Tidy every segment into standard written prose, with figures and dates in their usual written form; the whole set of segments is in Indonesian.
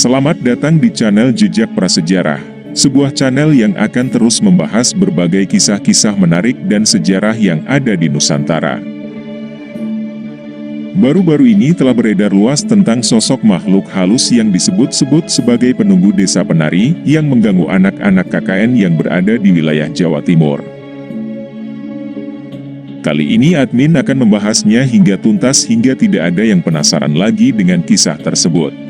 Selamat datang di channel Jejak Prasejarah, sebuah channel yang akan terus membahas berbagai kisah-kisah menarik dan sejarah yang ada di Nusantara. Baru-baru ini telah beredar luas tentang sosok makhluk halus yang disebut-sebut sebagai penunggu desa penari yang mengganggu anak-anak KKN yang berada di wilayah Jawa Timur. Kali ini admin akan membahasnya hingga tuntas hingga tidak ada yang penasaran lagi dengan kisah tersebut.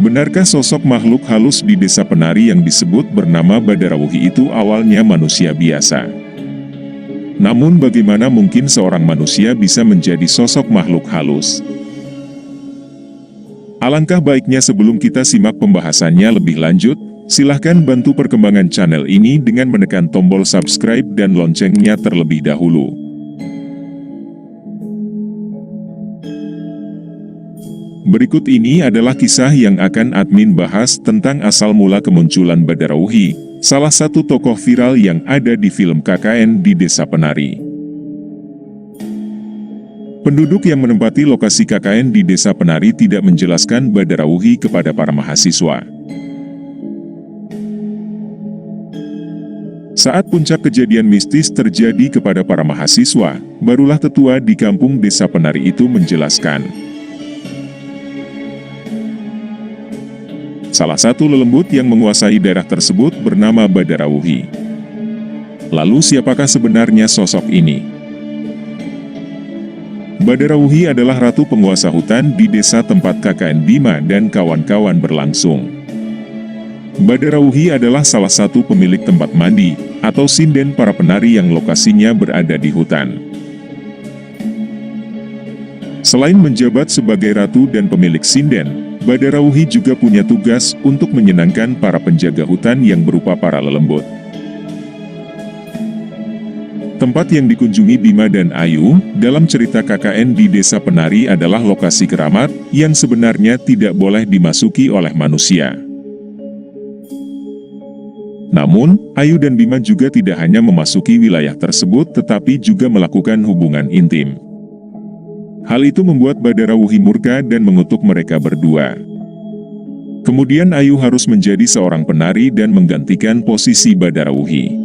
Benarkah sosok makhluk halus di desa penari yang disebut bernama Badarawuhi itu awalnya manusia biasa? Namun bagaimana mungkin seorang manusia bisa menjadi sosok makhluk halus? Alangkah baiknya sebelum kita simak pembahasannya lebih lanjut, silahkan bantu perkembangan channel ini dengan menekan tombol subscribe dan loncengnya terlebih dahulu. Berikut ini adalah kisah yang akan admin bahas tentang asal mula kemunculan Badarawuhi, salah satu tokoh viral yang ada di film KKN di Desa Penari. Penduduk yang menempati lokasi KKN di Desa Penari tidak menjelaskan Badarawuhi kepada para mahasiswa. Saat puncak kejadian mistis terjadi kepada para mahasiswa, barulah tetua di kampung Desa Penari itu menjelaskan. Salah satu lelembut yang menguasai daerah tersebut bernama Badarawuhi. Lalu siapakah sebenarnya sosok ini? Badarawuhi adalah ratu penguasa hutan di desa tempat KKN Bima dan kawan-kawan berlangsung. Badarawuhi adalah salah satu pemilik tempat mandi, atau sinden para penari yang lokasinya berada di hutan. Selain menjabat sebagai ratu dan pemilik sinden, Badarawuhi juga punya tugas untuk menyenangkan para penjaga hutan yang berupa para lelembut. Tempat yang dikunjungi Bima dan Ayu dalam cerita KKN di Desa Penari adalah lokasi keramat yang sebenarnya tidak boleh dimasuki oleh manusia. Namun, Ayu dan Bima juga tidak hanya memasuki wilayah tersebut tetapi juga melakukan hubungan intim. Hal itu membuat Badarawuhi murka dan mengutuk mereka berdua. Kemudian Ayu harus menjadi seorang penari dan menggantikan posisi Badarawuhi.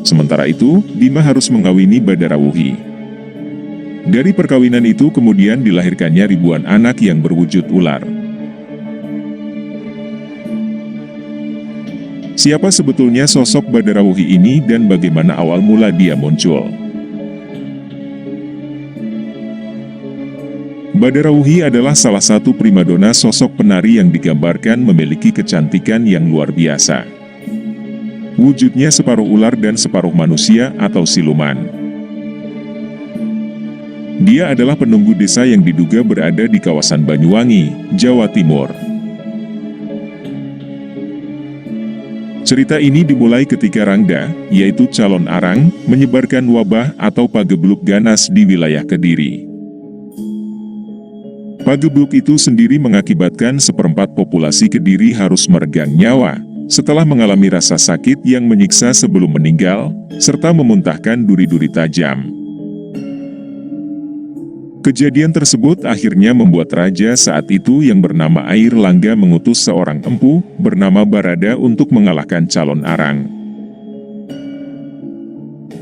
Sementara itu, Bima harus mengawini Badarawuhi. Dari perkawinan itu kemudian dilahirkannya ribuan anak yang berwujud ular. Siapa sebetulnya sosok Badarawuhi ini dan bagaimana awal mula dia muncul? Badarawuhi adalah salah satu primadona sosok penari yang digambarkan memiliki kecantikan yang luar biasa. Wujudnya separuh ular dan separuh manusia atau siluman. Dia adalah penunggu desa yang diduga berada di kawasan Banyuwangi, Jawa Timur. Cerita ini dimulai ketika Rangda, yaitu calon arang, menyebarkan wabah atau pagebluk ganas di wilayah Kediri. Pagebluk itu sendiri mengakibatkan seperempat populasi Kediri harus meregang nyawa, setelah mengalami rasa sakit yang menyiksa sebelum meninggal, serta memuntahkan duri-duri tajam. Kejadian tersebut akhirnya membuat raja saat itu yang bernama Air Langga mengutus seorang empu, bernama Barada untuk mengalahkan calon arang.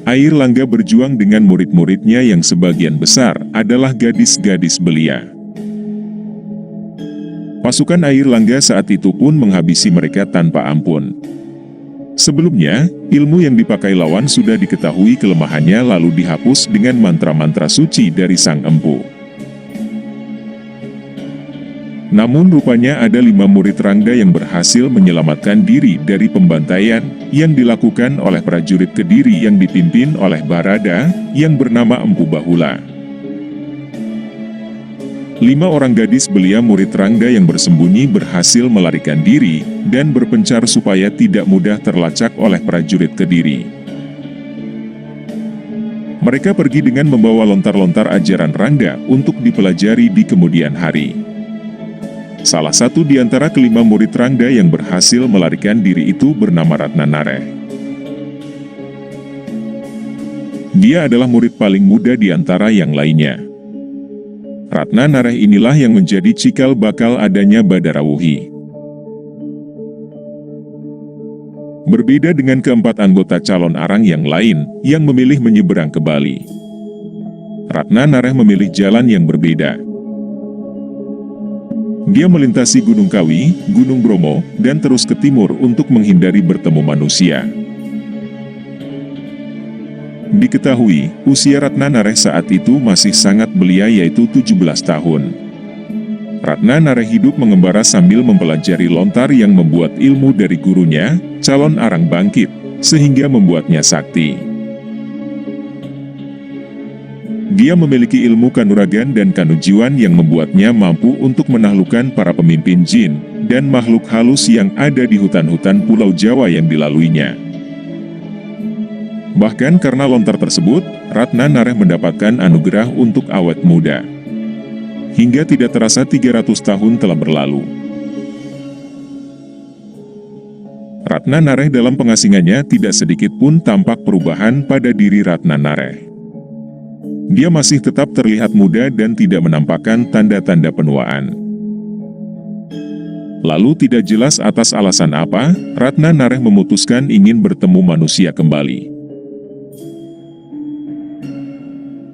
Air Langga berjuang dengan murid-muridnya yang sebagian besar adalah gadis-gadis belia. Pasukan Air Langga saat itu pun menghabisi mereka tanpa ampun. Sebelumnya, ilmu yang dipakai lawan sudah diketahui kelemahannya lalu dihapus dengan mantra-mantra suci dari sang empu. Namun rupanya ada 5 murid Rangda yang berhasil menyelamatkan diri dari pembantaian yang dilakukan oleh prajurit Kediri yang dipimpin oleh Barada yang bernama Empu Bahula. 5 orang gadis belia murid Rangda yang bersembunyi berhasil melarikan diri dan berpencar supaya tidak mudah terlacak oleh prajurit Kediri. Mereka pergi dengan membawa lontar-lontar ajaran Rangda untuk dipelajari di kemudian hari. Salah satu di antara kelima murid Rangda yang berhasil melarikan diri itu bernama Ratna Nareh. Dia adalah murid paling muda di antara yang lainnya. Ratna Nareh inilah yang menjadi cikal bakal adanya Badarawuhi. Berbeda dengan keempat anggota calon arang yang lain yang memilih menyeberang ke Bali, Ratna Nareh memilih jalan yang berbeda. Dia melintasi Gunung Kawi, Gunung Bromo, dan terus ke timur untuk menghindari bertemu manusia. Diketahui, usia Ratna Nareh saat itu masih sangat belia, yaitu 17 tahun. Ratna Nareh hidup mengembara sambil mempelajari lontar yang membuat ilmu dari gurunya, calon arang bangkit, sehingga membuatnya sakti. Dia memiliki ilmu kanuragan dan kanujiwan yang membuatnya mampu untuk menaklukkan para pemimpin jin dan makhluk halus yang ada di hutan-hutan Pulau Jawa yang dilaluinya. Bahkan karena lontar tersebut, Ratna Nareh mendapatkan anugerah untuk awet muda. Hingga tidak terasa 300 tahun telah berlalu. Ratna Nareh dalam pengasingannya tidak sedikit pun tampak perubahan pada diri Ratna Nareh. Dia masih tetap terlihat muda dan tidak menampakkan tanda-tanda penuaan. Lalu tidak jelas atas alasan apa, Ratna Nareh memutuskan ingin bertemu manusia kembali.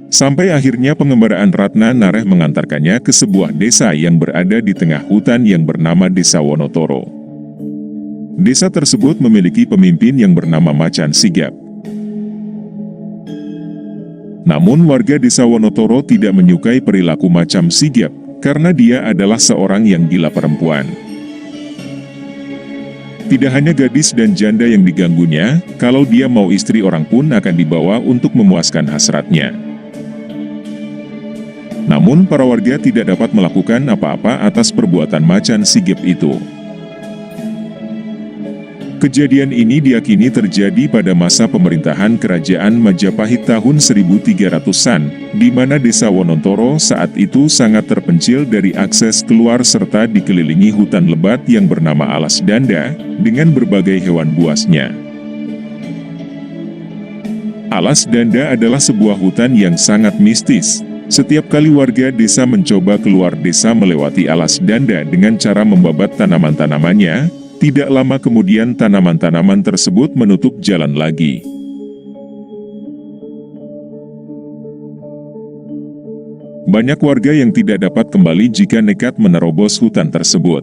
Sampai akhirnya pengembaraan Ratna Nareh mengantarkannya ke sebuah desa yang berada di tengah hutan yang bernama Desa Wonotoro. Desa tersebut memiliki pemimpin yang bernama Macan Sigap. Namun warga Desa Wonotoro tidak menyukai perilaku Macan Sigap, karena dia adalah seorang yang gila perempuan. Tidak hanya gadis dan janda yang diganggunya, kalau dia mau istri orang pun akan dibawa untuk memuaskan hasratnya. Namun para warga tidak dapat melakukan apa-apa atas perbuatan Macan Sigap itu. Kejadian ini diyakini terjadi pada masa pemerintahan Kerajaan Majapahit tahun 1300-an, di mana Desa Wonotoro saat itu sangat terpencil dari akses keluar serta dikelilingi hutan lebat yang bernama Alas Danda, dengan berbagai hewan buasnya. Alas Danda adalah sebuah hutan yang sangat mistis. Setiap kali warga desa mencoba keluar desa melewati Alas Danda dengan cara membabat tanaman-tanamannya, tidak lama kemudian tanaman-tanaman tersebut menutup jalan lagi. Banyak warga yang tidak dapat kembali jika nekat menerobos hutan tersebut.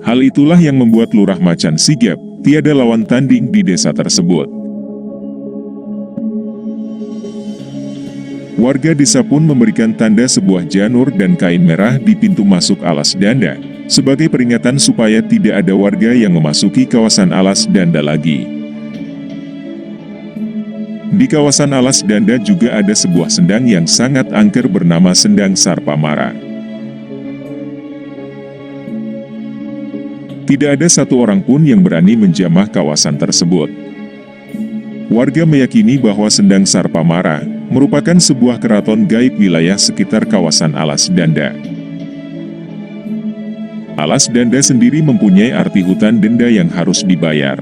Hal itulah yang membuat Lurah Macan Sigap tiada lawan tanding di desa tersebut. Warga desa pun memberikan tanda sebuah janur dan kain merah di pintu masuk Alas Danda, sebagai peringatan supaya tidak ada warga yang memasuki kawasan Alas Danda lagi. Di kawasan Alas Danda juga ada sebuah sendang yang sangat angker bernama Sendang Sarpamara. Tidak ada satu orang pun yang berani menjamah kawasan tersebut. Warga meyakini bahwa Sendang Sarpamara merupakan sebuah keraton gaib wilayah sekitar kawasan Alas Danda. Alas Danda sendiri mempunyai arti hutan denda yang harus dibayar.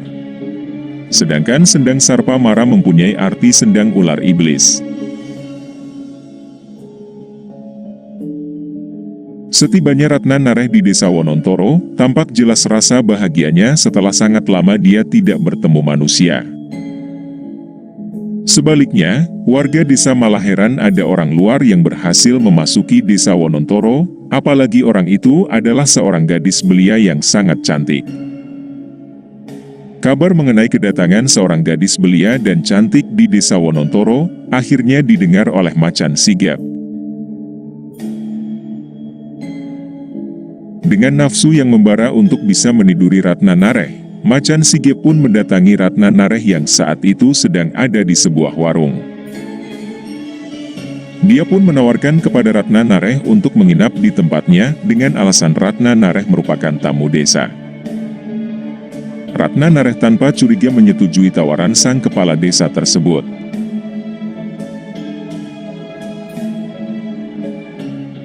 Sedangkan Sendang Sarpamara mempunyai arti sendang ular iblis. Setibanya Ratna Nareh di Desa Wonotoro, tampak jelas rasa bahagianya setelah sangat lama dia tidak bertemu manusia. Sebaliknya, warga desa malah heran ada orang luar yang berhasil memasuki Desa Wonotoro, apalagi orang itu adalah seorang gadis belia yang sangat cantik. Kabar mengenai kedatangan seorang gadis belia dan cantik di Desa Wonotoro akhirnya didengar oleh Macan Sigap. Dengan nafsu yang membara untuk bisa meniduri Ratna Nareh, Macan Sigap pun mendatangi Ratna Nareh yang saat itu sedang ada di sebuah warung. Dia pun menawarkan kepada Ratna Nareh untuk menginap di tempatnya dengan alasan Ratna Nareh merupakan tamu desa. Ratna Nareh tanpa curiga menyetujui tawaran sang kepala desa tersebut.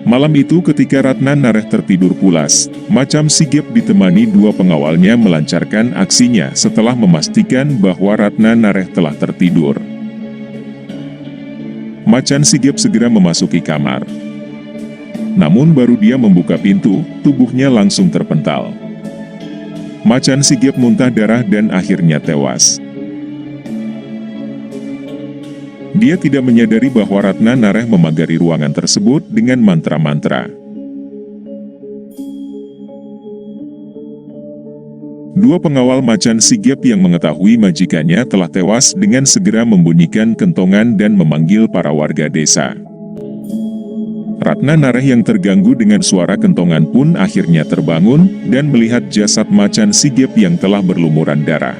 Malam itu ketika Ratna Nareh tertidur pulas, Macan Sigap ditemani dua pengawalnya melancarkan aksinya setelah memastikan bahwa Ratna Nareh telah tertidur. Macan Sigap segera memasuki kamar. Namun baru dia membuka pintu, tubuhnya langsung terpental. Macan Sigap muntah darah dan akhirnya tewas. Dia tidak menyadari bahwa Ratna Nareh memagari ruangan tersebut dengan mantra-mantra. Dua pengawal Macan Sigap yang mengetahui majikannya telah tewas dengan segera membunyikan kentongan dan memanggil para warga desa. Ratna Nareh yang terganggu dengan suara kentongan pun akhirnya terbangun dan melihat jasad Macan Sigap yang telah berlumuran darah.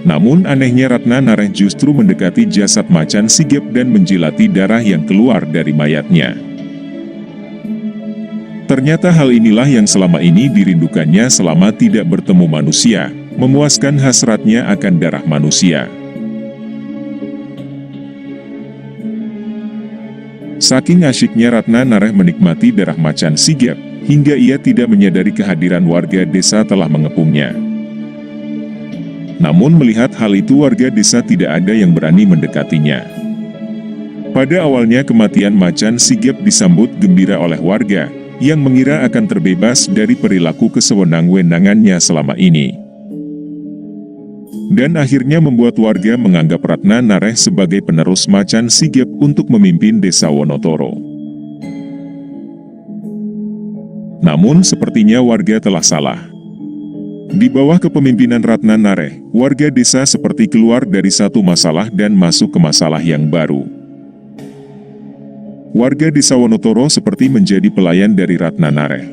Namun anehnya Ratna Nareh justru mendekati jasad Macan Sigap dan menjilati darah yang keluar dari mayatnya. Ternyata hal inilah yang selama ini dirindukannya selama tidak bertemu manusia, memuaskan hasratnya akan darah manusia. Saking asyiknya Ratna Nareh menikmati darah Macan Sigap, hingga ia tidak menyadari kehadiran warga desa telah mengepungnya. Namun melihat hal itu warga desa tidak ada yang berani mendekatinya. Pada awalnya kematian Macan Sigap disambut gembira oleh warga, yang mengira akan terbebas dari perilaku kesewenang-wenangannya selama ini. Dan akhirnya membuat warga menganggap Ratna Nareh sebagai penerus Macan Sigap untuk memimpin desa Wonotoro. Namun sepertinya warga telah salah. Di bawah kepemimpinan Ratna Nareh, warga desa seperti keluar dari satu masalah dan masuk ke masalah yang baru. Warga desa Wonotoro seperti menjadi pelayan dari Ratna Nareh.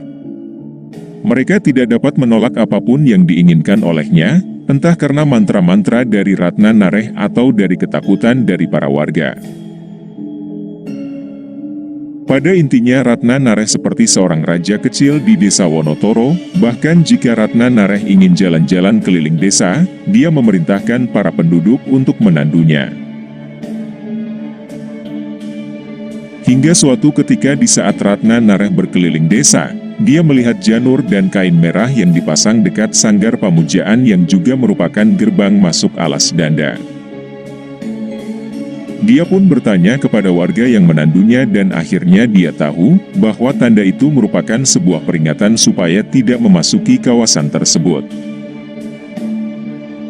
Mereka tidak dapat menolak apapun yang diinginkan olehnya, entah karena mantra-mantra dari Ratna Nareh atau dari ketakutan dari para warga. Pada intinya Ratna Nareh seperti seorang raja kecil di desa Wonotoro, bahkan jika Ratna Nareh ingin jalan-jalan keliling desa, dia memerintahkan para penduduk untuk menandunya. Hingga suatu ketika di saat Ratna Nareh berkeliling desa, dia melihat janur dan kain merah yang dipasang dekat sanggar pamujaan yang juga merupakan gerbang masuk alas danda. Dia pun bertanya kepada warga yang menandunya dan akhirnya dia tahu bahwa tanda itu merupakan sebuah peringatan supaya tidak memasuki kawasan tersebut.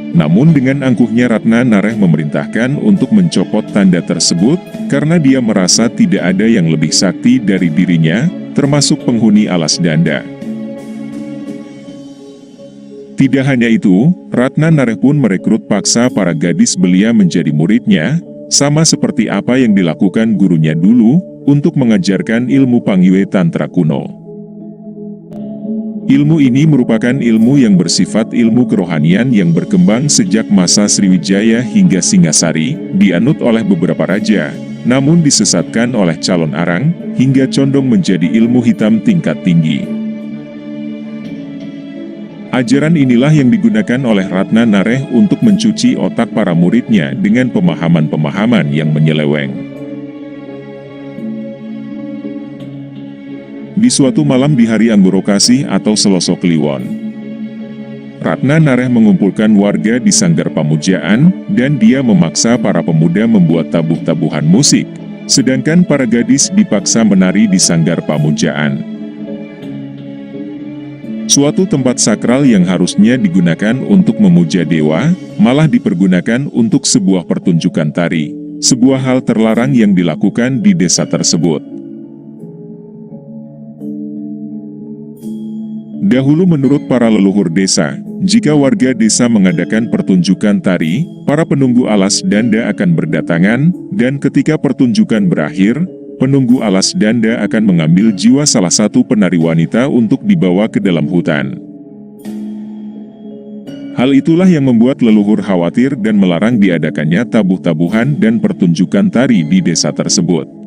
Namun dengan angkuhnya Ratna Nareh memerintahkan untuk mencopot tanda tersebut, karena dia merasa tidak ada yang lebih sakti dari dirinya, termasuk penghuni alas danda. Tidak hanya itu, Ratna Nareh pun merekrut paksa para gadis belia menjadi muridnya, sama seperti apa yang dilakukan gurunya dulu, untuk mengajarkan ilmu Panghyue Tantra kuno. Ilmu ini merupakan ilmu yang bersifat ilmu kerohanian yang berkembang sejak masa Sriwijaya hingga Singasari, dianut oleh beberapa raja, namun disesatkan oleh calon arang, hingga condong menjadi ilmu hitam tingkat tinggi. Ajaran inilah yang digunakan oleh Ratna Nareh untuk mencuci otak para muridnya dengan pemahaman-pemahaman yang menyeleweng. Di suatu malam di hari Anggoro Kasih atau Selasa Kliwon, Ratna Nareh mengumpulkan warga di sanggar pamujaan, dan dia memaksa para pemuda membuat tabuh-tabuhan musik, sedangkan para gadis dipaksa menari di sanggar pamujaan. Suatu tempat sakral yang harusnya digunakan untuk memuja dewa, malah dipergunakan untuk sebuah pertunjukan tari, sebuah hal terlarang yang dilakukan di desa tersebut. Dahulu menurut para leluhur desa, jika warga desa mengadakan pertunjukan tari, para penunggu alas danda akan berdatangan, dan ketika pertunjukan berakhir, penunggu alas danda akan mengambil jiwa salah satu penari wanita untuk dibawa ke dalam hutan. Hal itulah yang membuat leluhur khawatir dan melarang diadakannya tabuh-tabuhan dan pertunjukan tari di desa tersebut.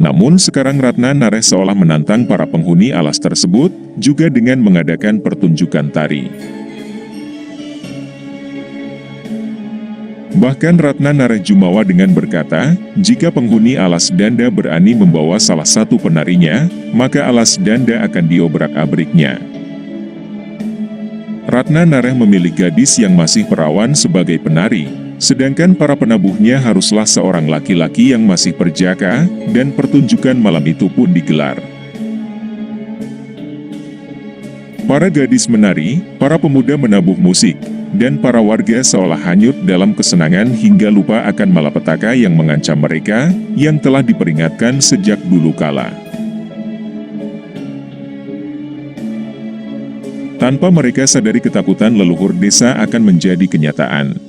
Namun sekarang Ratna Nareh seolah menantang para penghuni alas tersebut, juga dengan mengadakan pertunjukan tari. Bahkan Ratna Nareh jumawa dengan berkata, jika penghuni alas danda berani membawa salah satu penarinya, maka alas danda akan diobrak-abriknya. Ratna Nareh memilih gadis yang masih perawan sebagai penari, Sedangkan para penabuhnya haruslah seorang laki-laki yang masih perjaka, dan pertunjukan malam itu pun digelar. Para gadis menari, para pemuda menabuh musik, dan para warga seolah hanyut dalam kesenangan hingga lupa akan malapetaka yang mengancam mereka, yang telah diperingatkan sejak dulu kala. Tanpa mereka sadari, ketakutan leluhur desa akan menjadi kenyataan.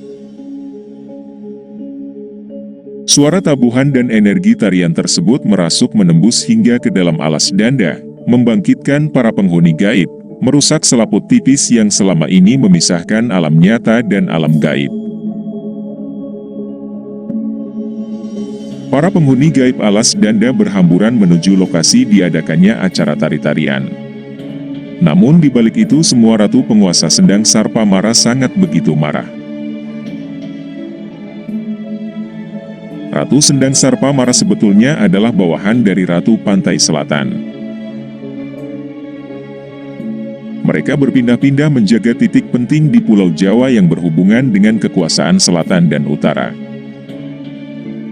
Suara tabuhan dan energi tarian tersebut merasuk menembus hingga ke dalam alas danda, membangkitkan para penghuni gaib, merusak selaput tipis yang selama ini memisahkan alam nyata dan alam gaib. Para penghuni gaib alas danda berhamburan menuju lokasi diadakannya acara tari-tarian. Namun di balik itu semua, Ratu Penguasa Sendang Sarpa Mara sangat begitu marah. Ratu Sendang Sarpa Mara sebetulnya adalah bawahan dari Ratu Pantai Selatan. Mereka berpindah-pindah menjaga titik penting di Pulau Jawa yang berhubungan dengan kekuasaan selatan dan utara.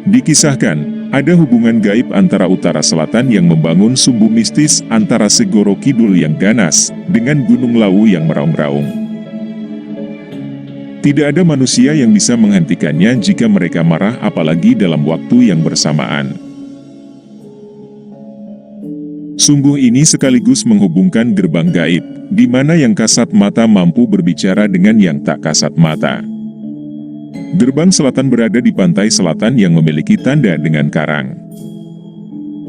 Dikisahkan, ada hubungan gaib antara utara selatan yang membangun sumbu mistis antara Segoro Kidul yang ganas dengan Gunung Lawu yang meraung-raung. Tidak ada manusia yang bisa menghentikannya jika mereka marah, apalagi dalam waktu yang bersamaan. Sumbu ini sekaligus menghubungkan gerbang gaib, di mana yang kasat mata mampu berbicara dengan yang tak kasat mata. Gerbang selatan berada di pantai selatan yang memiliki tanda dengan karang.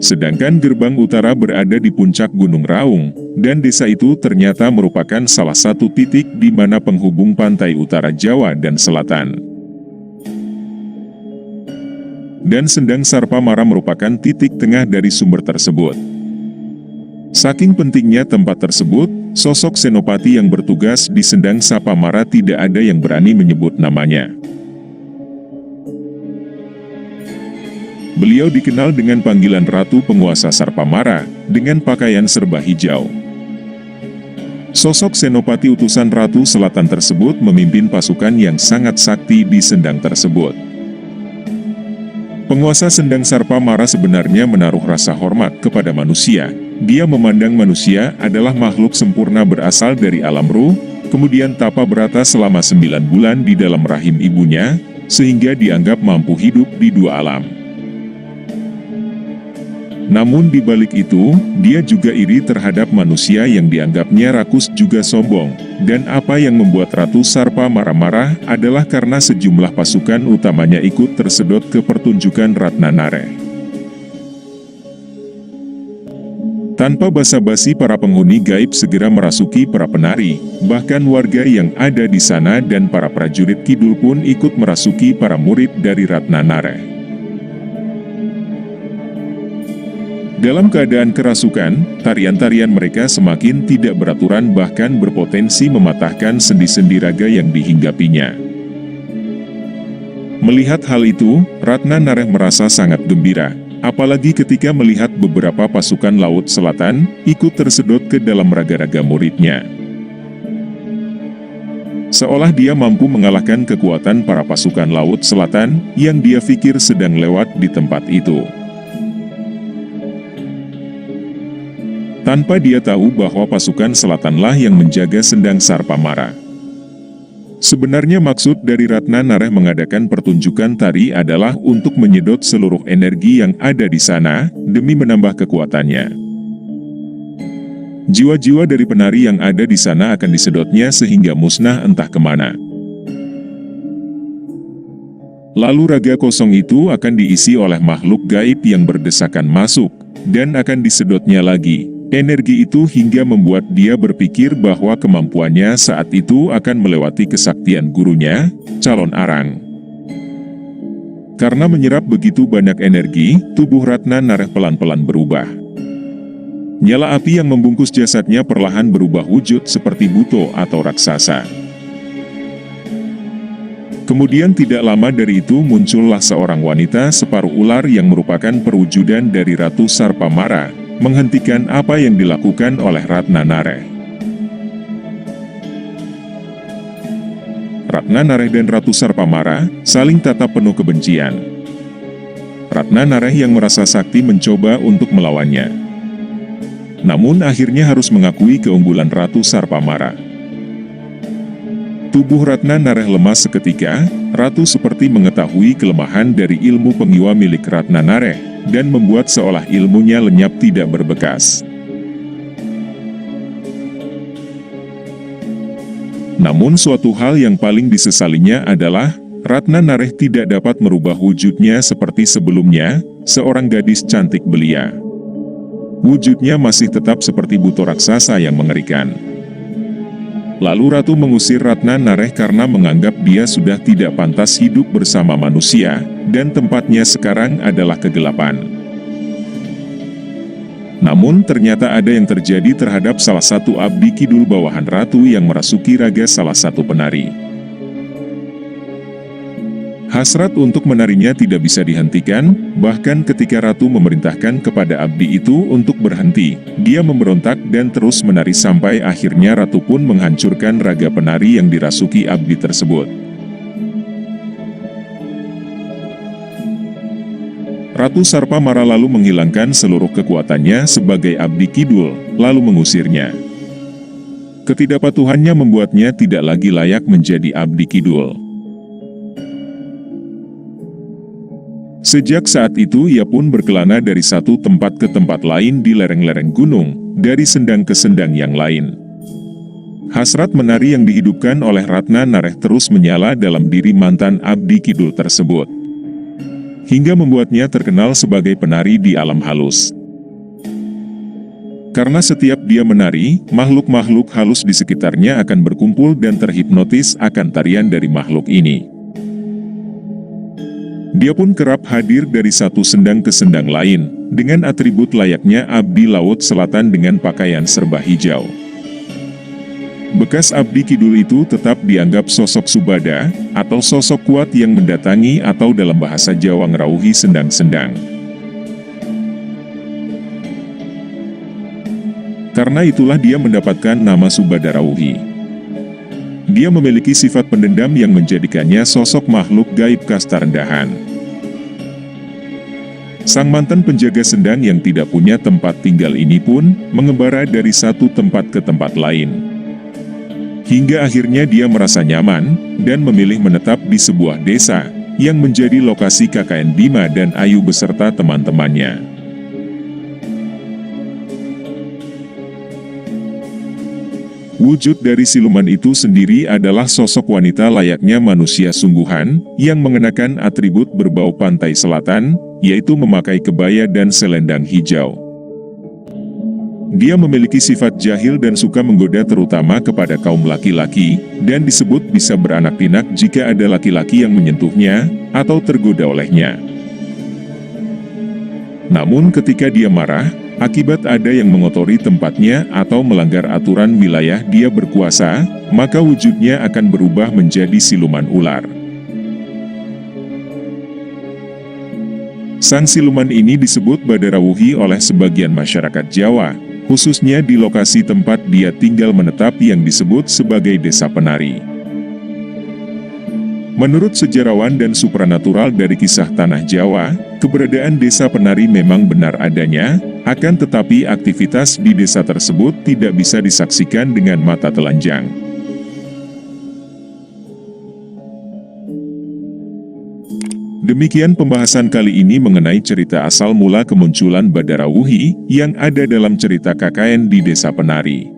Sedangkan gerbang utara berada di puncak Gunung Raung, dan desa itu ternyata merupakan salah satu titik di mana penghubung pantai utara Jawa dan selatan. Dan Sendang Sarpa Mara merupakan titik tengah dari sumber tersebut. Saking pentingnya tempat tersebut, sosok senopati yang bertugas di Sendang Sarpa Mara tidak ada yang berani menyebut namanya. Beliau dikenal dengan panggilan Ratu Penguasa Sarpa Mara, dengan pakaian serba hijau. Sosok senopati utusan Ratu Selatan tersebut memimpin pasukan yang sangat sakti di Sendang tersebut. Penguasa Sendang Sarpa Mara sebenarnya menaruh rasa hormat kepada manusia. Dia memandang manusia adalah makhluk sempurna berasal dari alam ruh, kemudian tapa berata selama 9 bulan di dalam rahim ibunya, sehingga dianggap mampu hidup di dua alam. Namun di balik itu, dia juga iri terhadap manusia yang dianggapnya rakus juga sombong, dan apa yang membuat Ratu Sarpa marah-marah adalah karena sejumlah pasukan utamanya ikut tersedot ke pertunjukan Ratna Nareh. Tanpa basa-basi, para penghuni gaib segera merasuki para penari, bahkan warga yang ada di sana dan para prajurit kidul pun ikut merasuki para murid dari Ratna Nareh. Dalam keadaan kerasukan, tarian-tarian mereka semakin tidak beraturan, bahkan berpotensi mematahkan sendi-sendi raga yang dihinggapinya. Melihat hal itu, Ratna Nareh merasa sangat gembira, apalagi ketika melihat beberapa pasukan Laut Selatan ikut tersedot ke dalam raga-raga muridnya. Seolah dia mampu mengalahkan kekuatan para pasukan Laut Selatan yang dia pikir sedang lewat di tempat itu. Tanpa dia tahu bahwa pasukan selatanlah yang menjaga Sendang Sarpa Mara. Sebenarnya maksud dari Ratna Nareh mengadakan pertunjukan tari adalah untuk menyedot seluruh energi yang ada di sana, demi menambah kekuatannya. Jiwa-jiwa dari penari yang ada di sana akan disedotnya sehingga musnah entah kemana. Lalu raga kosong itu akan diisi oleh makhluk gaib yang berdesakan masuk, dan akan disedotnya lagi energi itu hingga membuat dia berpikir bahwa kemampuannya saat itu akan melewati kesaktian gurunya, calon arang. Karena menyerap begitu banyak energi, tubuh Ratna Nareh pelan-pelan berubah. Nyala api yang membungkus jasadnya perlahan berubah wujud seperti buto atau raksasa. Kemudian tidak lama dari itu muncullah seorang wanita separuh ular yang merupakan perwujudan dari Ratu Sarpa Mara, menghentikan apa yang dilakukan oleh Ratna Nareh. Ratna Nareh dan Ratu Sarpamara saling tatap penuh kebencian. Ratna Nareh yang merasa sakti mencoba untuk melawannya. Namun akhirnya harus mengakui keunggulan Ratu Sarpamara. Tubuh Ratna Nareh lemas seketika. Ratu seperti mengetahui kelemahan dari ilmu pengiwa milik Ratna Nareh, dan membuat seolah ilmunya lenyap tidak berbekas. Namun suatu hal yang paling disesalinya adalah, Ratna Nareh tidak dapat merubah wujudnya seperti sebelumnya, seorang gadis cantik belia. Wujudnya masih tetap seperti buto raksasa yang mengerikan. Lalu Ratu mengusir Ratna Nareh karena menganggap dia sudah tidak pantas hidup bersama manusia, dan tempatnya sekarang adalah kegelapan. Namun ternyata ada yang terjadi terhadap salah satu abdi kidul bawahan Ratu yang merasuki raga salah satu penari. Hasrat untuk menarinya tidak bisa dihentikan, bahkan ketika Ratu memerintahkan kepada abdi itu untuk berhenti, dia memberontak dan terus menari sampai akhirnya Ratu pun menghancurkan raga penari yang dirasuki abdi tersebut. Ratu Sarpamara lalu menghilangkan seluruh kekuatannya sebagai abdi kidul, lalu mengusirnya. Ketidakpatuhannya membuatnya tidak lagi layak menjadi abdi kidul. Sejak saat itu ia pun berkelana dari satu tempat ke tempat lain di lereng-lereng gunung, dari sendang ke sendang yang lain. Hasrat menari yang dihidupkan oleh Ratna Nareh terus menyala dalam diri mantan abdi kidul tersebut, hingga membuatnya terkenal sebagai penari di alam halus. Karena setiap dia menari, makhluk-makhluk halus di sekitarnya akan berkumpul dan terhipnotis akan tarian dari makhluk ini. Dia pun kerap hadir dari satu sendang ke sendang lain, dengan atribut layaknya abdi laut selatan dengan pakaian serba hijau. Bekas abdi kidul itu tetap dianggap sosok subada, atau sosok kuat yang mendatangi atau dalam bahasa Jawa ngerauhi sendang-sendang. Karena itulah dia mendapatkan nama Subada Rauhi. Dia memiliki sifat pendendam yang menjadikannya sosok makhluk gaib kasta rendahan. Sang mantan penjaga sendang yang tidak punya tempat tinggal ini pun mengembara dari satu tempat ke tempat lain. Hingga akhirnya dia merasa nyaman, dan memilih menetap di sebuah desa, yang menjadi lokasi KKN Bima dan Ayu beserta teman-temannya. Wujud dari siluman itu sendiri adalah sosok wanita layaknya manusia sungguhan, yang mengenakan atribut berbau pantai selatan, yaitu memakai kebaya dan selendang hijau. Dia memiliki sifat jahil dan suka menggoda terutama kepada kaum laki-laki, dan disebut bisa beranak pinak jika ada laki-laki yang menyentuhnya, atau tergoda olehnya. Namun ketika dia marah, akibat ada yang mengotori tempatnya atau melanggar aturan wilayah dia berkuasa, maka wujudnya akan berubah menjadi siluman ular. Sang siluman ini disebut Badarawuhi oleh sebagian masyarakat Jawa, khususnya di lokasi tempat dia tinggal menetap yang disebut sebagai Desa Penari. Menurut sejarawan dan supranatural dari kisah Tanah Jawa, keberadaan Desa Penari memang benar adanya, akan tetapi aktivitas di desa tersebut tidak bisa disaksikan dengan mata telanjang. Demikian pembahasan kali ini mengenai cerita asal mula kemunculan Badarawuhi yang ada dalam cerita KKN di Desa Penari.